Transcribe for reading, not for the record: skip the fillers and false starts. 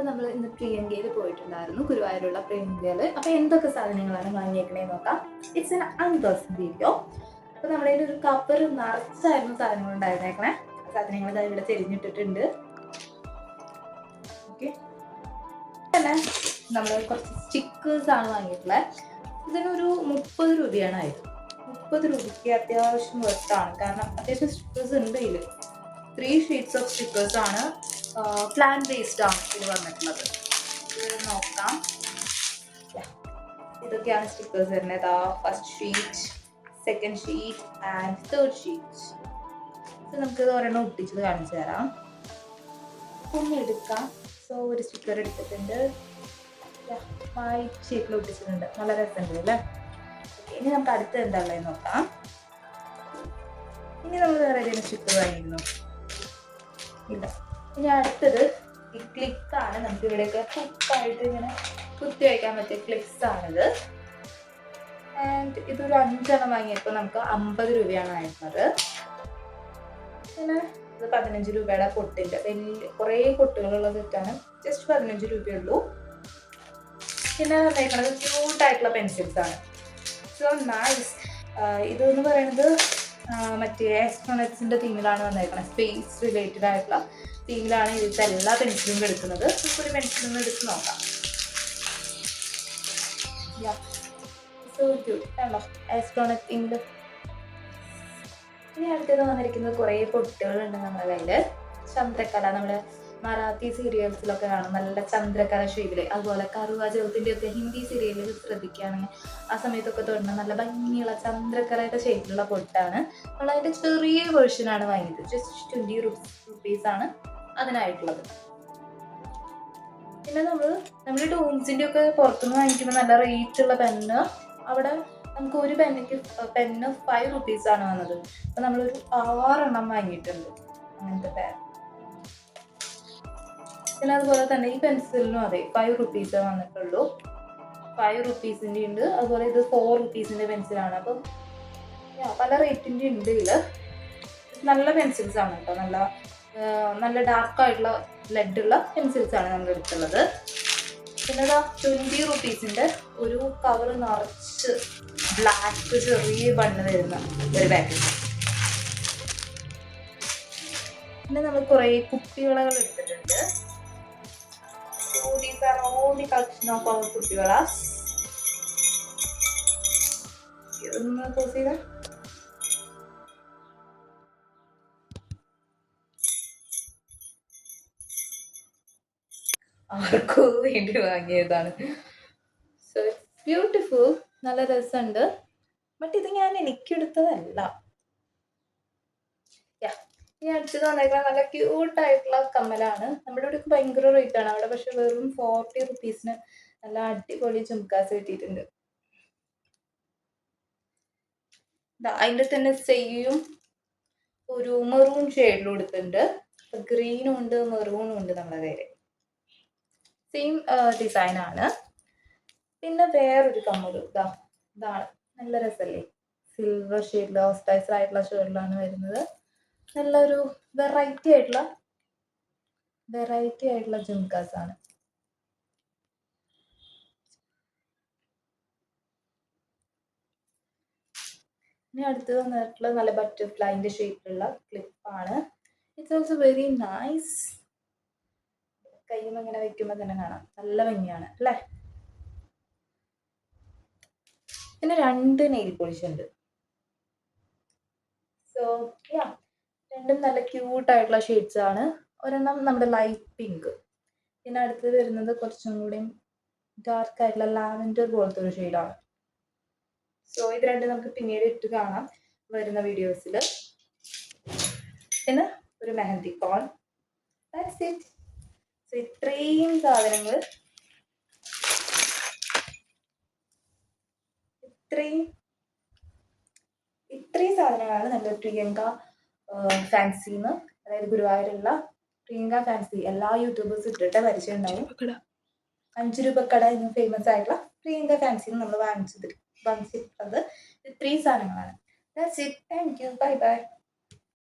അപ്പോൾ നമ്മൾ ഇന്ന് പ്രിയങ്കയിൽ പോയിട്ടുണ്ടായിരുന്നു, ഗുരുവായൂരുള്ള പ്രിയങ്കയിൽ. അപ്പോൾ എന്തൊക്കെ സാധനങ്ങളാണ് വാങ്ങിയേക്കണേന്ന് നോക്കാം. It's an unboxing video. അപ്പോൾ നമ്മുടെ ഒരു കവർ നിറച്ചായിരുന്നു സാധനങ്ങൾ ഉണ്ടായിരുന്നേക്കണേ. സാധനങ്ങൾ ഇവിടെ തിരിഞ്ഞിട്ടിട്ടുണ്ട്. ഓക്കെ, തന്നെ നമ്മൾ കുറച്ച് സ്റ്റിക്കേഴ്സാണ് വാങ്ങിയിട്ടുള്ളത്. ഇതിനൊരു 30 രൂപയാണ് ആയത്. 30 രൂപയ്ക്ക് അത്യാവശ്യം വെർത്താണ്, കാരണം അത്യാവശ്യം സ്റ്റിക്കേഴ്സ് ഉണ്ട് ഇതിൽ. 3 ഷീറ്റ്സ് ഓഫ് സ്റ്റിക്കേഴ്സ് ആണ്. പ്ലാൻ ബേസ്ഡ് ആണ് ഇത് വന്നിട്ടുള്ളത്. ഇത് നോക്കാം. ഇതൊക്കെയാണ് സ്റ്റിക്കേഴ്സ് വരുന്നത്. First sheet, second sheet and third sheet. ഇത് നമുക്കിത് ഒരെണ്ണം ഒട്ടിച്ചത് കാണിച്ചു തരാം. ഒന്ന് എടുക്കാം. സോ ഒരു സ്റ്റിക്കർ എടുത്തിട്ടുണ്ട്, വൈറ്റ് ഷേപ്പിൽ ഒട്ടിച്ചിട്ടുണ്ട്. നല്ല രസമുണ്ട് അല്ലേ? ഇനി നമുക്ക് അടുത്ത് എന്താ ഉള്ളത് നോക്കാം. ഇനി നമ്മൾ വേറെ ഏതെങ്കിലും സ്റ്റിക്കർ വാങ്ങിയിരുന്നു? ഇല്ല. ഇനി അടുത്തത് ഈ ക്ലിക്കാണ്. നമുക്ക് ഇവിടെയൊക്കെ ഹുക്കായിട്ട് ഇങ്ങനെ കുത്തി വയ്ക്കാൻ പറ്റിയ ക്ലിക്സ് ആണിത്. ആൻഡ് ഇതൊരു 5 എണ്ണം വാങ്ങിയപ്പോൾ നമുക്ക് 50 രൂപയാണ് ആയിരുന്നത്. പിന്നെ ഇത് 15 രൂപയുടെ പൊട്ടിൻ്റെ വലിയ കുറേ പൊട്ടുകളുള്ള സെറ്റാണ്. ജസ്റ്റ് 15 രൂപയുള്ളൂ. പിന്നെ വന്നേക്കുന്നത് ക്യൂട്ടായിട്ടുള്ള പെൻസിൽസ് ആണ്. So nice. ഇതെന്ന് പറയുന്നത് മറ്റേ ആസ്ട്രോണറ്റ്സിൻ്റെ തീമിലാണ് വന്നേക്കുന്നത്. സ്പേസ് റിലേറ്റഡ് ആയിട്ടുള്ള തീമിലാണ് ഇതിലത്തെ എല്ലാ പെൻസിലും എടുക്കുന്നത്. ഒരു പെൻസിലും എടുത്ത് നോക്കാം. സോ ക്യൂട്ട് ആണോ ആസ്ട്രോണറ്റ് തീമിൽ. ഇനി അടുത്തത് വന്നിരിക്കുന്നത് കുറേ പൊട്ടുകളുണ്ട് നമ്മുടെ കയ്യിൽ. ചന്ദ്രക്കല, നമ്മുടെ മറാത്തി സീരിയൽസിലൊക്കെ കാണും നല്ല ചന്ദ്രക്കല ഷേപ്പില്. അതുപോലെ കറുവ ചൗത്തിൻ്റെ ഒക്കെ ഹിന്ദി സീരിയലിൽ ശ്രദ്ധിക്കുകയാണെങ്കിൽ ആ സമയത്തൊക്കെ തൊടുന്ന നല്ല ഭംഗിയുള്ള ചന്ദ്രക്കലയുടെ ഷേപ്പിലുള്ള പൊട്ടാണ്. നമ്മൾ അതിൻ്റെ ചെറിയ വേർഷനാണ് വാങ്ങിയത്. ജസ്റ്റ് 20 റുപ്പീസാണ് അതിനായിട്ടുള്ളത്. പിന്നെ നമ്മുടെ ഡോംസിൻ്റെ ഒക്കെ പുറത്തുനിന്ന് വാങ്ങിക്കുമ്പോൾ നല്ല റേറ്റുള്ള പെന്ന്, അവിടെ നമുക്ക് ഒരു പെന്ന് 5 റുപ്പീസാണ് വന്നത്. അപ്പം നമ്മളൊരു 6 എണ്ണം വാങ്ങിയിട്ടുണ്ട് അങ്ങനത്തെ പെൻ. പിന്നെ അതുപോലെ തന്നെ ഈ പെൻസിലിനും അതെ 5 റുപ്പീസേ വന്നിട്ടുള്ളൂ. 5 റുപ്പീസിൻ്റെ ഉണ്ട്. അതുപോലെ ഇത് 4 റുപ്പീസിൻ്റെ പെൻസിലാണ്. അപ്പം പല റേറ്റിൻ്റെ ഉണ്ട് ഇതിൽ. നല്ല പെൻസിൽസ് ആണ് കേട്ടോ. നല്ല ഡാർക്കായിട്ടുള്ള ലെഡുള്ള പെൻസിൽസ് ആണ് നമ്മൾ എടുത്തുള്ളത്. പിന്നെ 20 റുപ്പീസിൻ്റെ ഒരു കവർ നിറച്ച് ബ്ലാക്ക് ചെറിയ ബണ്ണ് വരുന്ന ഒരു പാക്കറ്റ്. പിന്നെ നമ്മൾ കുറേ കുപ്പിവളകൾ എടുത്തിട്ടുണ്ട്. These are all the collection of our കുപ്പിവള. ഇതൊന്ന് പോസ് ചെയ്താൽ ആർക്കോ വേണ്ടി വാങ്ങിയതാണ്. So it's beautiful. നല്ല രസമുണ്ട്. ബട്ട് ഇത് ഞാൻ എനിക്കെടുത്തതല്ല. ഈ അടുത്തത് വന്നേക്കാൻ നല്ല ക്യൂട്ടായിട്ടുള്ള കമ്മലാണ്. നമ്മുടെ ഇവിടെ ഭയങ്കര റേറ്റ് ആണ് അവിടെ, പക്ഷെ വെറും 40 റുപ്പീസിന് നല്ല അടിപൊളി ചുംക്കാസ് കിട്ടിയിട്ടുണ്ട്. അതിൻ്റെ തന്നെ സെയിം ഒരു മെറൂൺ ഷെയ്ഡിലും എടുത്തിട്ടുണ്ട്. ഗ്രീനും ഉണ്ട് മെറൂണും ഉണ്ട് നമ്മുടെ കയ്യിൽ. സെയിം ഡിസൈനാണ്. പിന്നെ വേറൊരു കമ്മൽ ഇതാണ്. നല്ല രസമല്ലേ? സിൽവർ ഷെയ്ഡിൽ ഓസ്റ്റൈസർ ആയിട്ടുള്ള ഷെയ്ഡിലാണ് വരുന്നത്. നല്ലൊരു വെറൈറ്റി ആയിട്ടുള്ള ജുംക്കാസ് ആണ്. ഇനി അടുത്തത് വന്നിട്ടുള്ള നല്ല ബട്ടർഫ്ലൈൻ്റെ ഷേപ്പിലുള്ള ക്ലിപ്പാണ്. It's also very nice. കയ്യും ഇങ്ങനെ വെക്കുമ്പോൾ തന്നെ കാണാം, നല്ല ഭംഗിയാണ് അല്ലേ? പിന്നെ 2 നെയിൽ പോളിഷ് ഉണ്ട്. സോ രണ്ടും നല്ല ക്യൂട്ടായിട്ടുള്ള ഷെയ്ഡ്സ് ആണ്. ഒരെണ്ണം നമ്മുടെ ലൈറ്റ് പിങ്ക്, പിന്നെ അടുത്തത് വരുന്നത് കുറച്ചും കൂടി ഡാർക്ക് ആയിട്ടുള്ള ലാവൻഡർ പോലത്തെ ഒരു ഷെയ്ഡാണ്. സോ ഇത് രണ്ടും നമുക്ക് പിന്നീട് ഇട്ട് കാണാം വരുന്ന വീഡിയോസിൽ. പിന്നെ ഒരു mehndi cone. That's it. So ഇത്രയും സാധനങ്ങൾ, ഇത്രയും സാധനങ്ങളാണ് നമ്മുടെ പ്രിയങ്ക ഫാൻസിന്ന്, അതായത് ഗുരുവായൂരുള്ള പ്രിയങ്ക ഫാൻസി. എല്ലാ യൂട്യൂബേഴ്സ് ഇട്ടിട്ട് പരിചയം ഉണ്ടാവും. 5 രൂപ കട എന്ന് ഫേമസ് ആയിട്ടുള്ള പ്രിയങ്ക ഫാൻസിന്ന് നമ്മൾ വാങ്ങിച്ചിട്ടുള്ളത് ഇത്രയും സാധനങ്ങളാണ്. That's it. Thank you. Bye bye.